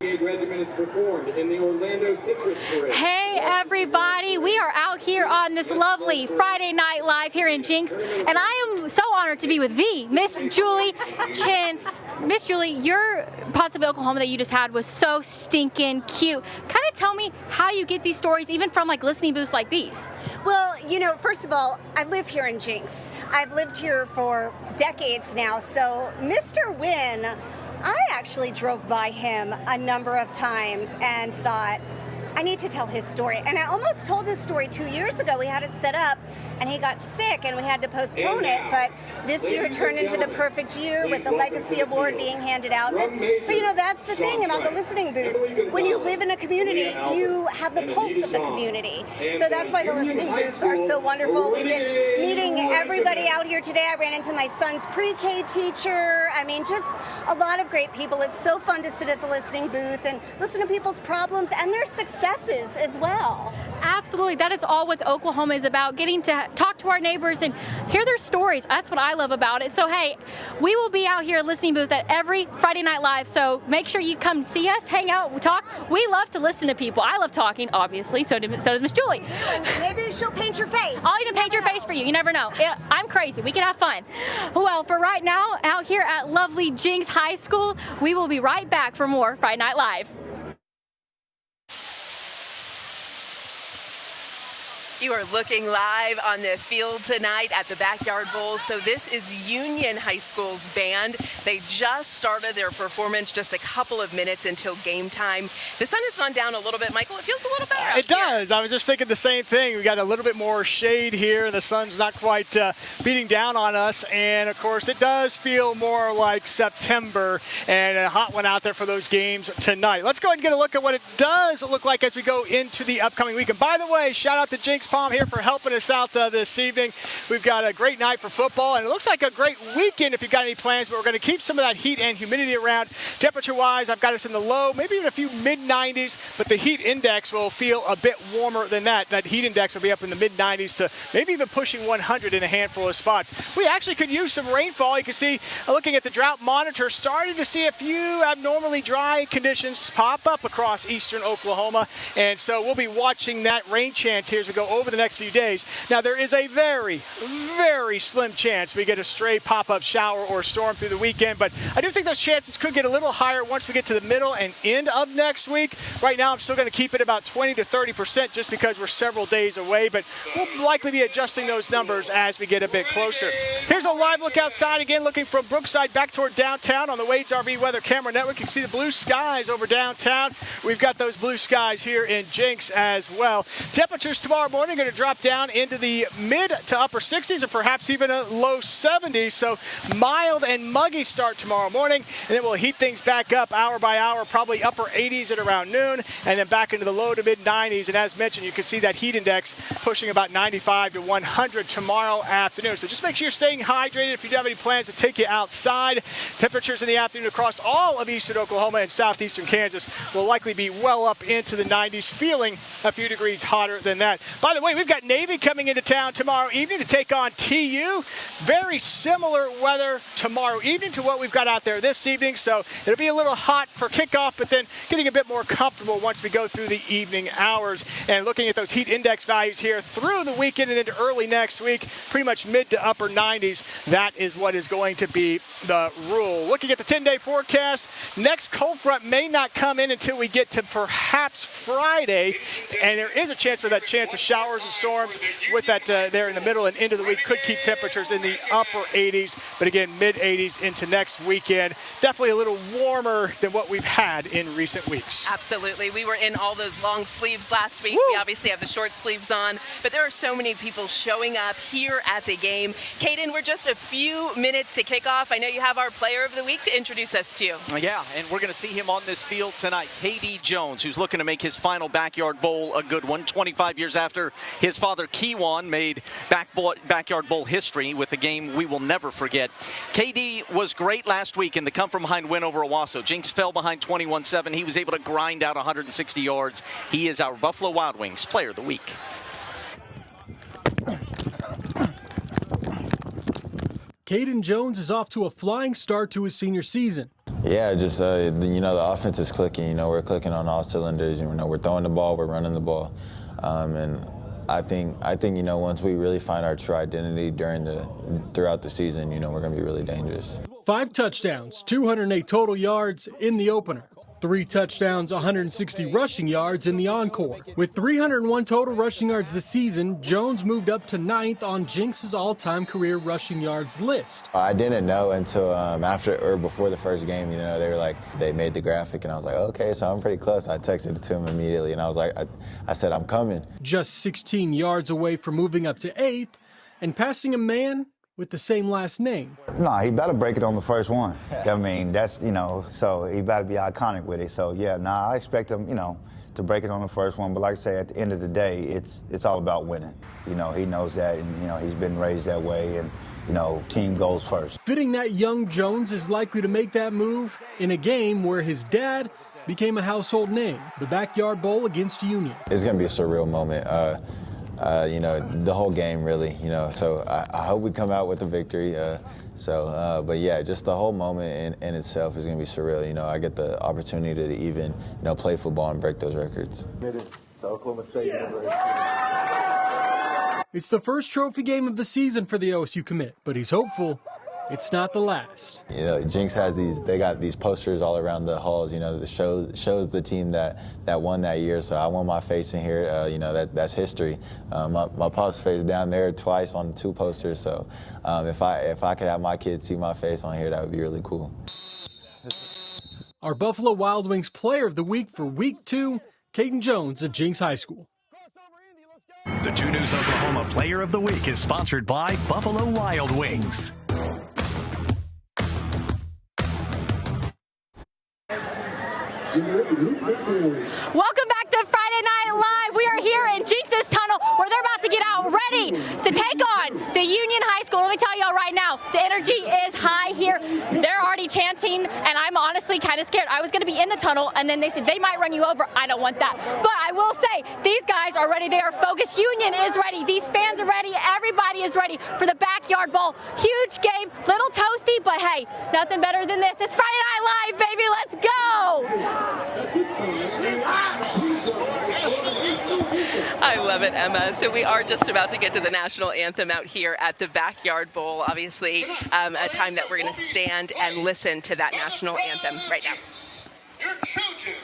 Hey everybody, we are out here on this lovely Friday Night Live here in Jenks, and I am so honored to be with the Miss Julie Chin. Miss Julie, your Pottsville, Oklahoma that you just had was so stinking cute. Kind of tell me how you get these stories, even from like listening booths like these. Well, you know, first of all, I live here in Jenks. I've lived here for decades now, so Mr. Wynn, I actually drove by him a number of times and thought, I need to tell his story. And I almost told his story 2 years ago. We had it set up and he got sick and we had to postpone it. But this year it turned into the perfect year with the Legacy Award being handed out. But you know, that's the thing about the listening booth. When you live in a community, you have the pulse of the community. So that's why the listening booths are so wonderful. We've been meeting everybody out here today. I ran into my son's pre-K teacher. I mean, just a lot of great people. It's so fun to sit at the listening booth and listen to people's problems and their successes as well. Absolutely. That is all what Oklahoma is about, getting to talk to our neighbors and hear their stories. That's what I love about it. So, hey, we will be out here at Listening Booth at every Friday Night Live, so make sure you come see us, hang out, talk. We love to listen to people. I love talking, obviously, so does Miss Julie. Maybe she'll paint your face. I'll even paint your face for you. You never know. I'm crazy. We can have fun. Well, for right now, out here at lovely Jenks High School, we will be right back for more Friday Night Live. You are looking live on the field tonight at the Backyard Bowl. So this is Union High School's band. They just started their performance just a couple of minutes until game time. The sun has gone down a little bit, Michael. It feels a little better. It does. I was just thinking the same thing. We got a little bit more shade here. The sun's not quite beating down on us. And, of course, it does feel more like September and a hot one out there for those games tonight. Let's go ahead and get a look at what it does look like as we go into the upcoming week. And, by the way, shout out to Jenks Palm here for helping us out this evening. We've got a great night for football, and it looks like a great weekend if you've got any plans, but we're going to keep some of that heat and humidity around. Temperature-wise, I've got us in the low, maybe even a few mid-90s, but the heat index will feel a bit warmer than that. That heat index will be up in the mid-90s to maybe even pushing 100 in a handful of spots. We actually could use some rainfall. You can see, looking at the drought monitor, starting to see a few abnormally dry conditions pop up across eastern Oklahoma, and so we'll be watching that rain chance here as we go over the next few days. Now, there is a very, very slim chance we get a stray pop-up shower or storm through the weekend, but I do think those chances could get a little higher once we get to the middle and end of next week. Right now, I'm still going to keep it about 20 to 30% just because we're several days away, but we'll likely be adjusting those numbers as we get a bit closer. Here's a live look outside again, looking from Brookside back toward downtown on the Wade's RV Weather Camera Network. You can see the blue skies over downtown. We've got those blue skies here in Jenks as well. Temperatures tomorrow morning are going to drop down into the mid to upper 60s or perhaps even a low 70s. So mild and muggy start tomorrow morning, and then we'll heat things back up hour by hour, probably upper 80s at around noon, and then back into the low to mid 90s. And as mentioned, you can see that heat index pushing about 95 to 100 tomorrow afternoon. So just make sure you're staying hydrated if you do have any plans to take you outside. Temperatures in the afternoon across all of eastern Oklahoma and southeastern Kansas will likely be well up into the 90s, feeling a few degrees hotter than that. By the way, we've got Navy coming into town tomorrow evening to take on TU. Very similar weather tomorrow evening to what we've got out there this evening, so it'll be a little hot for kickoff, but then getting a bit more comfortable once we go through the evening hours. And looking at those heat index values here through the weekend and into early next week, pretty much mid to upper 90s. That is what is going to be the rule. Looking at the 10-day forecast, next cold front may not come in until we get to perhaps Friday, and there is a chance for that chance of showers and storms with that there in the middle and into the week. Could keep temperatures in the upper 80s, but again, mid 80s into next weekend. Definitely a little warmer than what we've had in recent weeks. Absolutely. We were in all those long sleeves last week. Woo! We obviously have the short sleeves on, but there are so many people showing up here at the game. Caden, we're just a few minutes to kick off. I know you have our player of the week to introduce us to. Yeah, and we're going to see him on this field tonight. KD Jones, who's looking to make his final Backyard Bowl a good one. 25 years after his father, Kewan, made Backyard Bowl history with a game we will never forget. KD was great last week in the come-from-behind win over Owasso. Jenks fell behind 21-7. He was able to grind out 160 yards. He is our Buffalo Wild Wings player of the week. Caden Jones is off to a flying start to his senior season. Yeah, just the offense is clicking. We're clicking on all cylinders. We're throwing the ball, we're running the ball, and I think once we really find our true identity throughout the season, we're going to be really dangerous. 5 touchdowns, 208 total yards in the opener. 3 touchdowns, 160 rushing yards in the encore. With 301 total rushing yards this season, Jones moved up to 9th on Jenks' all-time career rushing yards list. I didn't know until before the first game. They were like, they made the graphic, and I was like, okay, so I'm pretty close. I texted it to him immediately, and I was like, I said, I'm coming. Just 16 yards away from moving up to 8th and passing a man with the same last name. No, he better break it on the first one. I mean, that's, so he better be iconic with it. So, yeah, I expect him, to break it on the first one. But like I say, at the end of the day, it's all about winning. He knows that, and, he's been raised that way, and, team goes first. Fitting that young Jones is likely to make that move in a game where his dad became a household name, the Backyard Bowl against Union. It's going to be a surreal moment. The whole game, really, so I hope we come out with a victory. But yeah, just the whole moment in itself is going to be surreal. I get the opportunity to even, play football and break those records. It's the first trophy game of the season for the OSU commit, but he's hopeful it's not the last. Jenks has they got these posters all around the halls, that shows the team that won that year. So I want my face in here, that's history. My pop's face down there twice on 2 posters. So if I could have my kids see my face on here, that would be really cool. Our Buffalo Wild Wings Player of the Week for Week 2, Caden Jones of Jenks High School. The 2 News Oklahoma Player of the Week is sponsored by Buffalo Wild Wings. Welcome back to Friday Night Live. We are here in Jenks' tunnel where they're about to get out ready to take on the Union High School. Let me tell y'all right now, the energy is high here. They're already chanting, and I'm honestly kind of scared. I was going to be in the tunnel, and then they said they might run you over. I don't want that. But I will say, these guys are ready. They are focused. Union is ready. These fans are ready. Everybody is ready for the Backyard Bowl. Huge game, little toasty, but hey, nothing better than this. It's Friday Night Live, baby. Let's go. I love it, Emma. So we are just about to get to the national anthem out here at the Backyard Bowl. Obviously, a time that we're going to stand and listen to that national anthem right now. Your children